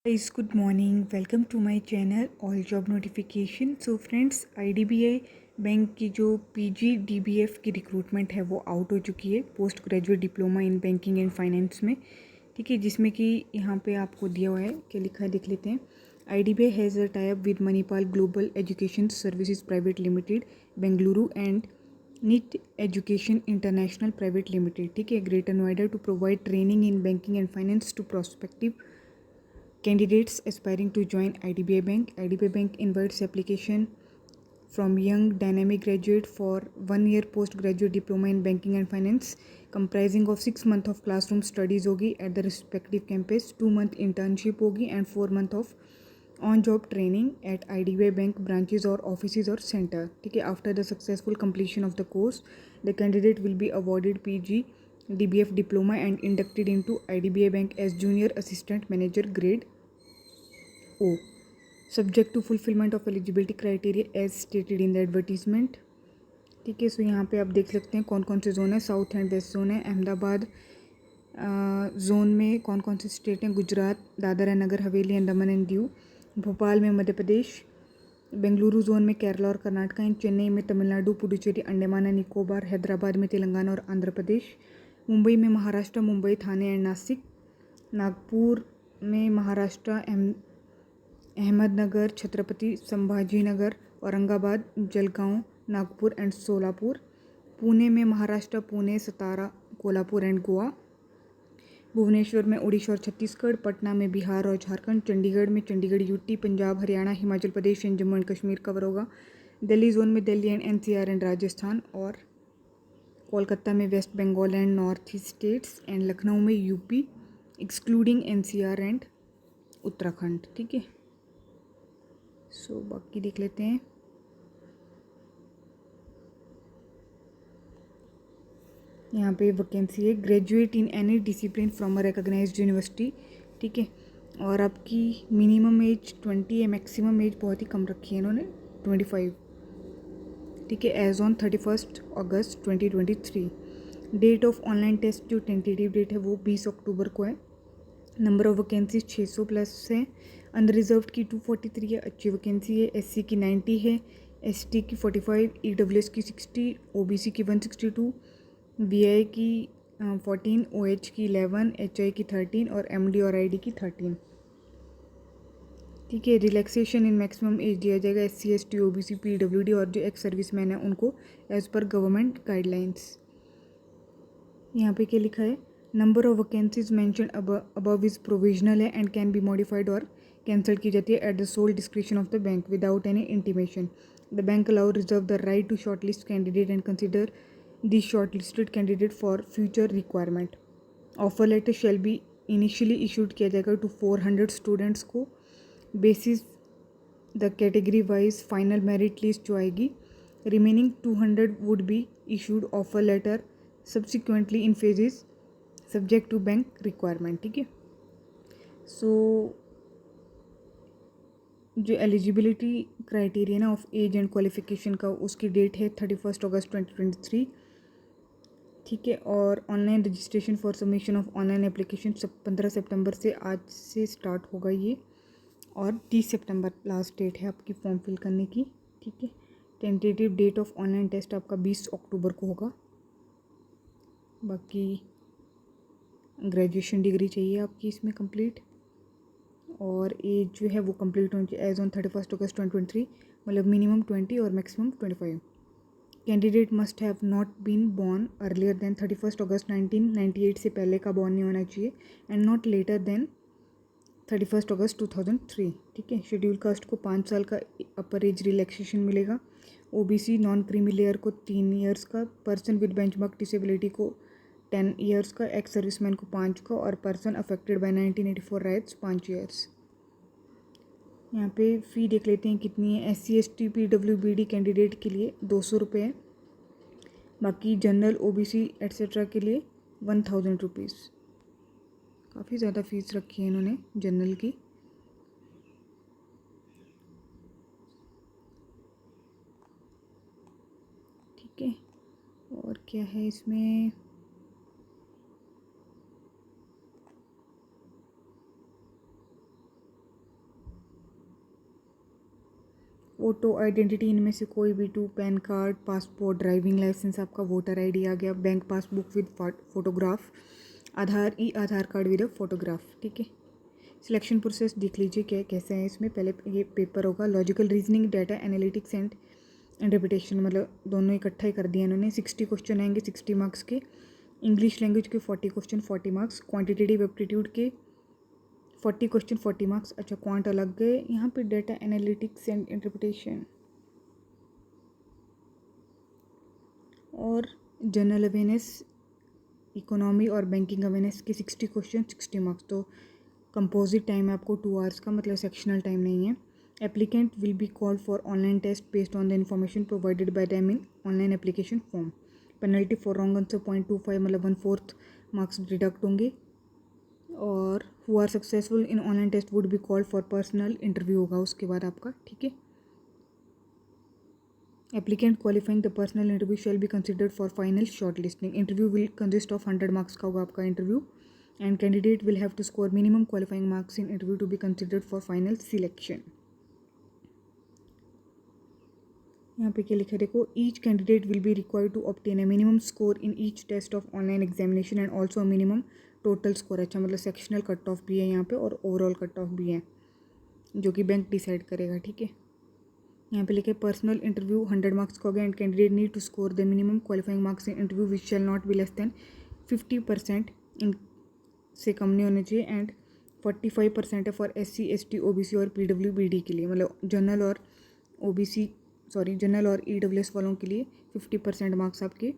Guys, good morning. Welcome to my channel All Job Notification. So friends, IDBI bank की जो PGDBF की recruitment है वो out हो चुकी है, post graduate diploma in banking and finance में। ठीक है, जिसमें कि यहाँ पे आपको दिया हुआ है, क्या लिखा है देख लेते हैं। IDBI has a tie up with Manipal global education services private limited Bengaluru and Nitte education international private limited, ठीक है, greater Noida, to provide training in banking and finance to prospective candidates aspiring to join IDBI Bank. IDBI Bank invites application from young dynamic graduate for 1 year postgraduate diploma in banking and finance comprising of 6 month of classroom studies होगी at the respective campus, 2 month internship होगी and 4 month of on job training at IDBI Bank branches or offices or center. ठीक है, after the successful completion of the course, the candidate will be awarded PG DBF diploma and inducted into IDBI Bank as junior assistant manager grade O, subject to fulfillment of eligibility criteria as stated in the advertisement. ठीक है, सो यहाँ पे आप देख सकते हैं कौन कौन से जोन है। साउथ एंड वेस्ट जोन है। अहमदाबाद जोन में कौन कौन से स्टेट हैं? Gujarat, Dadar and Nagar Haveli and Daman and Diu. Bhopal में मध्य प्रदेश। बेंगलुरु जोन में केरला और कर्नाटका एंड चेन्नई में तमिलनाडु, पुडुचेरी, अंडमान एंड निकोबार। हैदराबाद में तेलंगाना और आंध्र प्रदेश। मुंबई में महाराष्ट्र, मुंबई, थाने एंड नासिक। नागपुर में महाराष्ट्र, अहमदनगर, छत्रपति संभाजीनगर, औरंगाबाद, जलगांव, नागपुर एंड सोलापुर। पुणे में महाराष्ट्र, पुणे, सतारा, कोल्हापुर एंड गोवा। भुवनेश्वर में उड़ीसा और छत्तीसगढ़। पटना में बिहार और झारखंड। चंडीगढ़ में Chandigarh, UT, Punjab, Haryana, Himachal Pradesh and Jammu and Kashmir cover होगा। दिल्ली जोन में Delhi and NCR and Rajasthan. और कोलकाता में West Bengal and North East states and Lucknow में UP excluding NCR and Uttarakhand. ठीक है, सो बाकी देख लेते हैं। यहाँ पे वैकेंसी है graduate in any discipline from a recognised university. ठीक है, और आपकी मिनिमम एज 20 है, मैक्सिमम एज बहुत ही कम रखी है इन्होंने, 25। ठीक है, age on 31 August 2023। Date of online test जो टेंटेटिव डेट है वो 20 अक्टूबर को है। नंबर ऑफ वैकेंसीज 600 प्लस है। अनरिजर्व्ड की 243 है, अच्छी वैकेंसी है। एससी की 90 है, एसटी की 45, ईडब्ल्यूएस की 60, ओबीसी की 162, वीआई की 14, ओएच की 11, एचआई की 13 और एमडी और आईडी की 13। ठीक है, रिलैक्सेशन इन मैक्सिमम एज दिया जाएगा एससी, एसटी, ओबीसी, पीडब्ल्यूडी और जो एक्स सर्विसमैन है उनको एज पर गवर्नमेंट गाइडलाइंस। यहाँ पे क्या लिखा है? Number of vacancies mention above is provisional है एंड कैन बी मॉडिफाइड और कैंसिल की जाती है at the sole description of the bank without any intimation. The bank allow reserve the right to shortlist candidate and consider the shortlisted candidate for future requirement. Offer letter shall be initially issued किया जाएगा to 400 students को basis the category wise final merit list जो आएगी। Remaining 200 would be issued offer letter subsequently in phases subject to bank requirement. ठीक है, so जो eligibility criteria ना of age and qualification का, उसकी डेट है 31 अगस्त 2023। ठीक है, और online registration for submission of online application 15 सितंबर से आज से स्टार्ट होगा ये, और 30 सितंबर लास्ट डेट है आपकी फॉर्म फिल करने की। ठीक है, tentative date of online test आपका 20 अक्टूबर को होगा। बाकी ग्रेजुएशन डिग्री चाहिए आपकी इसमें कंप्लीट, और एज जो है वो कंप्लीट होनी चाहिए एज ऑन 31 अगस्त 2023, मतलब मिनिमम 20 और maximum 25। Candidate must have not been born earlier than 31 August 1998 से पहले का बॉर्न नहीं होना चाहिए and not later than 31 August 2003। ठीक है, शेड्यूल कास्ट को 5 साल का अपर एज रिलैक्सेशन मिलेगा। ओबीसी नॉन क्रीमी लेयर को 3 ईयर्स का, पर्सन विद बेंचमार्क डिसेबिलिटी को 10 ईयर्स का, एक्स सर्विसमैन को 5 का, और person affected by 1984 rights 5 years. यहाँ पे फ़ी देख लेते हैं कितनी है। एससी, एसटी, पीडब्ल्यूबीडी कैंडिडेट के लिए 200 रुपये है। बाकी जनरल, ओबीसी एट्सेट्रा के लिए 1000 रुपीज़। काफ़ी ज़्यादा फीस रखी है इन्होंने जनरल की। ठीक है, और क्या है इसमें? फोटो आइडेंटिटी इनमें से कोई भी two, PAN card, passport, driving licence, आपका वोटर आईडी आ गया, bank passbook with photograph, Aadhaar, e Aadhaar card with photograph. ठीक है, सिलेक्शन प्रोसेस देख लीजिए क्या कैसे है इसमें। पहले ये पेपर होगा logical reasoning, data analytics and interpretation, मतलब दोनों इकट्ठा ही कर दिया इन्होंने। 60 क्वेश्चन आएंगे 60 मार्क्स के। इंग्लिश लैंग्वेज के 40 क्वेश्चन 40 मार्क्स। क्वांटिटेटिव एप्टीट्यूड के 40 क्वेश्चन 40 मार्क्स। अच्छा, क्वांट अलग गए यहाँ पे, डाटा एनालिटिक्स एंड इंटरप्रिटेशन और जनरल अवेयरनेस, इकोनॉमी और बैंकिंग अवेयरनेस के 60 क्वेश्चन 60 मार्क्स। तो कंपोजिट टाइम है आपको 2 आवर्स का, मतलब सेक्शनल टाइम नहीं है। Applicant will be called for online test based on the information provided by them in online application form. Penalty for wrong answer 0.25, मतलब 1/4 marks deduct होंगे। और who are successful in online test would be called for personal interview होगा उसके बाद आपका। ठीक है, applicant qualifying the personal interview shall be considered for final short listing. Interview will consist of 100 marks का होगा आपका interview, and candidate will have to score minimum qualifying marks in interview to be considered for final selection. यहाँ पे क्या लिखा है देखो, each candidate will be required to obtain a minimum score in each test of online examination and also minimum total score. अच्छा, मतलब sectional cut off भी है यहाँ पे और ओवरऑल कट ऑफ भी है जो कि बैंक डिसाइड करेगा। ठीक है, यहाँ पे लिखे पर्सनल इंटरव्यू 100 मार्क्स का हो गया, and candidate need to score the minimum qualifying marks in interview which shall not be less than 50% इन से कम नहीं होने चाहिए, एंड 45% है फॉर SC ST OBC और PWBD के लिए, मतलब जनरल और OBC जनरल और EWS वालों के लिए 50% मार्क्स आपके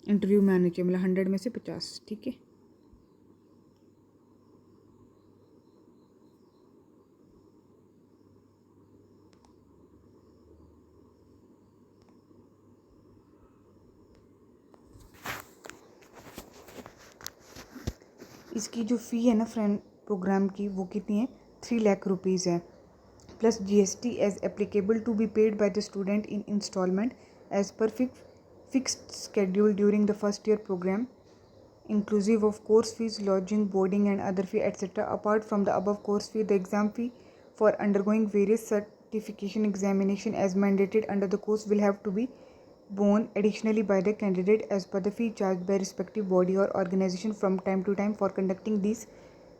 इंटरव्यू में आने चाहिए, मतलब 100 में से 50। ठीक है, इसकी जो फ़ी है ना फ्रेंड प्रोग्राम की, वो कितनी है, 3 लाख रुपीज़ है, plus GST as applicable to be paid by the student in instalment as per fixed schedule during the first year program, inclusive of course fees, lodging, boarding and other fee etc. Apart from the above course fee, the exam fee for undergoing various certification examination as mandated under the course will have to be borne additionally by the candidate as per the fee charged by respective body or organization from time to time for conducting these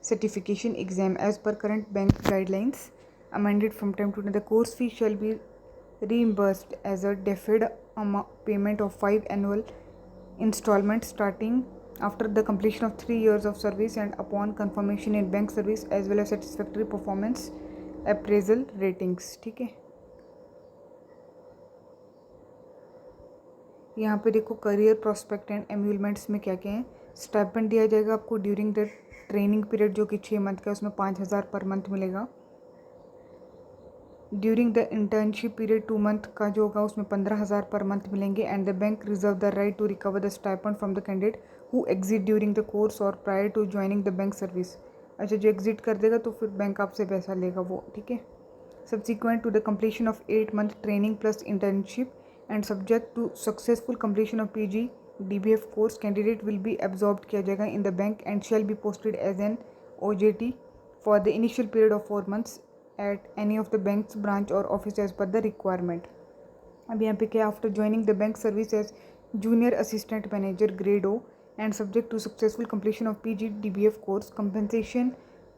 certification exam as per current bank guidelines amended from time to time. The course fee shall be reimbursed as a deferred payment of 5 annual installments starting after the completion of 3 years of service and upon confirmation in bank service as well as satisfactory performance appraisal ratings. ठीक है, यहाँ पे देखो career prospect and एम्यूलमेंट्स में क्या क्या है। Stipend दिया जाएगा आपको ड्यूरिंग द ट्रेनिंग पीरियड जो कि 6 मंथ का है, उसमें 5,000 पर मंथ मिलेगा। During the internship period 2 month का जो होगा उसमें 15,000 पर मंथ मिलेंगे, and the bank reserve the right to recover the stipend from the candidate who exit during the course और prior to joining the bank service. अच्छा, जो एग्जिट कर देगा तो फिर बैंक आपसे पैसा लेगा वो। ठीक है, subsequent to the completion of 8 month training plus internship and subject to successful completion of PG DBF course, candidate will be absorbed किया जाएगा in the bank and shall be posted as an OJT for the initial period of 4 months at any of the bank's branch or office as per the requirement. अब यहाँ पे क्या, after joining the bank service as junior assistant manager grade O and subject to successful completion of PG DBF course, compensation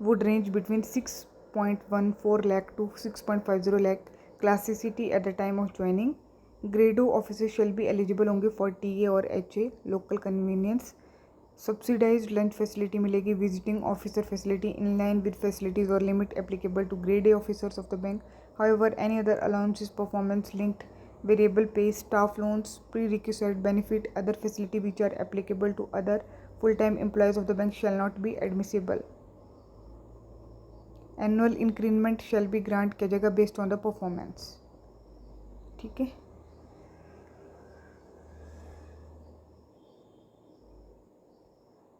would range between 6.14 lakh to 6.50 lakh classicity at the time of joining. Grade O officers shall be eligible होंगे for TA और HA local convenience. Subsidized lunch facility मिलेगी, visiting officer facility in line with facilities or limit applicable to grade A officers of the bank. However, any other allowances, performance linked variable pay, staff loans, prerequisite benefit, other facility which are applicable to other full-time employees of the bank shall not be admissible. Annual increment shall be grant किया जाएगा based on the performance. ठीक है,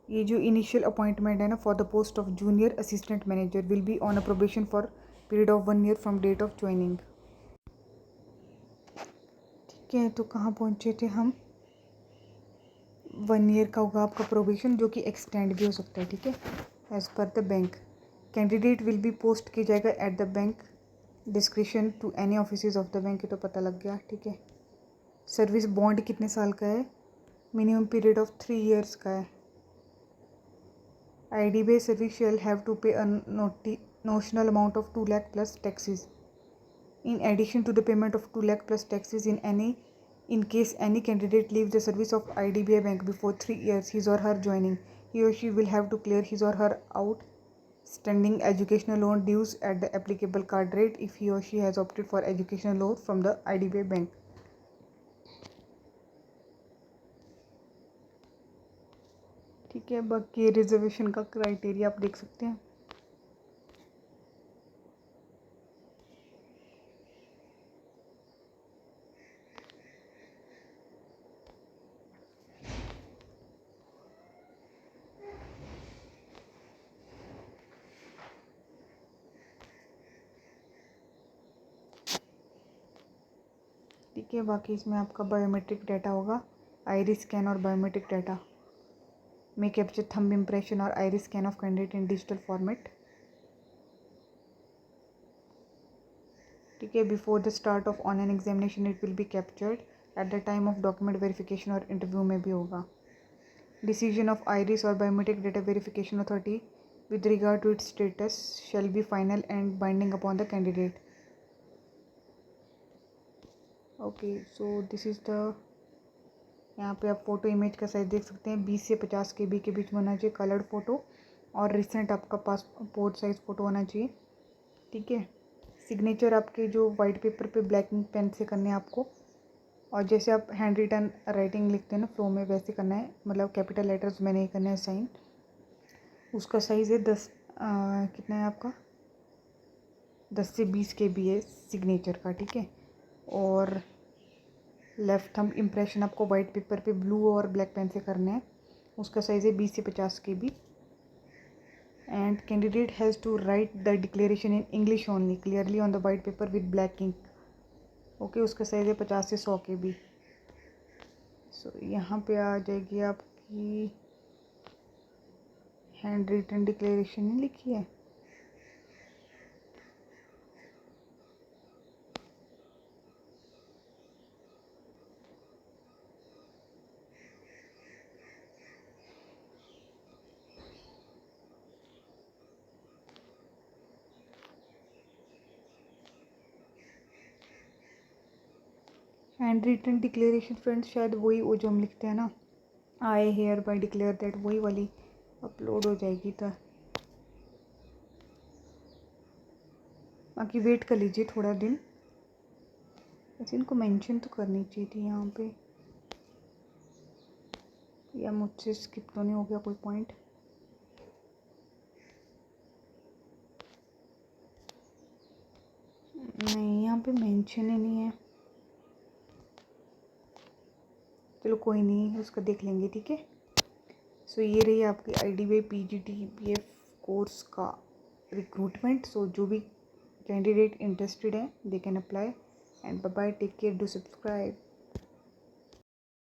ये जो initial appointment है ना for the post of junior assistant manager will be on a probation for period of 1 year from date of joining. ठीक है, तो कहाँ पहुँचे थे हम, 1 year का होगा आपका प्रोबेशन जो कि एक्सटेंड भी हो सकता है। ठीक है, as per the bank candidate will be post किया जाएगा at the bank description to any office of the bank, तो पता लग गया, ठीक है। सर्विस बॉन्ड कितने साल का है? मिनिमम पीरियड ऑफ 3 ईयर्स का है। IDBI service shall have to pay a notional amount of 2 lakh plus taxes. In addition to the payment of 2 lakh plus taxes in case any candidate leaves the service of IDBI bank before 3 years his or her joining, he or she will have to clear his or her outstanding educational loan dues at the applicable card rate if he or she has opted for educational loan from the IDBI bank. ठीक है, बाकी reservation का criteria आप देख सकते हैं। ठीक है, बाकी इसमें आपका बायोमेट्रिक डाटा होगा, आइरिस स्कैन और बायोमेट्रिक डाटा में कैप्चर थंब इम्प्रेशन और iris scan of candidate in digital format. ठीक है, before the start of online examination it will be captured, at the time of document verification और interview में भी होगा। Decision of iris और biometric data verification authority with regard to its status shall be final and binding upon the candidate. Okay, so this is the, यहाँ पे आप photo image का size देख सकते हैं, 20 से 50 KB के बीच में होना चाहिए कलर्ड फ़ोटो, और रिसेंट आपका पासपोर्ट साइज़ फ़ोटो होना चाहिए। ठीक है, सिग्नेचर आपके जो वाइट पेपर पे ब्लैक इंक पेन से करने हैं आपको, और जैसे आप हैंड रिटन राइटिंग लिखते हैं ना फ्लो में, वैसे करना है, मतलब कैपिटल लेटर्स में नहीं करना है साइन। उसका साइज़ है 10 कितना है आपका, 10 से 20 KB है सिग्नेचर का। ठीक है, और लेफ़्ट थंब इम्प्रेशन आपको वाइट पेपर पे ब्लू और ब्लैक पेन से करना है, उसका साइज़ है 20 से 50 KB। And candidate has to write the declaration in English only clearly on the white paper with black ink. Okay, उसका साइज़ है 50 से 100 KB। सो यहाँ पे आ जाएगी आपकी हैंड रिटन डिक्लेरेशन नहीं लिखी है, हैंड रिटन डिक्लेरेशन फ्रेंड्स शायद वही वो जो हम लिखते हैं ना, आई हेयर बाय डिक्लेयर दैट, वही वाली अपलोड हो जाएगी। तो बाकी वेट कर लीजिए थोड़ा दिन, वैसे इनको मेंशन तो करनी चाहिए थी यहाँ पे, या मुझसे स्किप तो नहीं हो गया कोई पॉइंट। नहीं, यहाँ पे मेंशन ही नहीं है, चलो कोई नहीं, उसका देख लेंगे। ठीक है, सो ये रही आपकी IDBI PGDBF कोर्स का रिक्रूटमेंट। सो जो भी कैंडिडेट इंटरेस्टेड है they can apply, and bye bye, take care, do subscribe.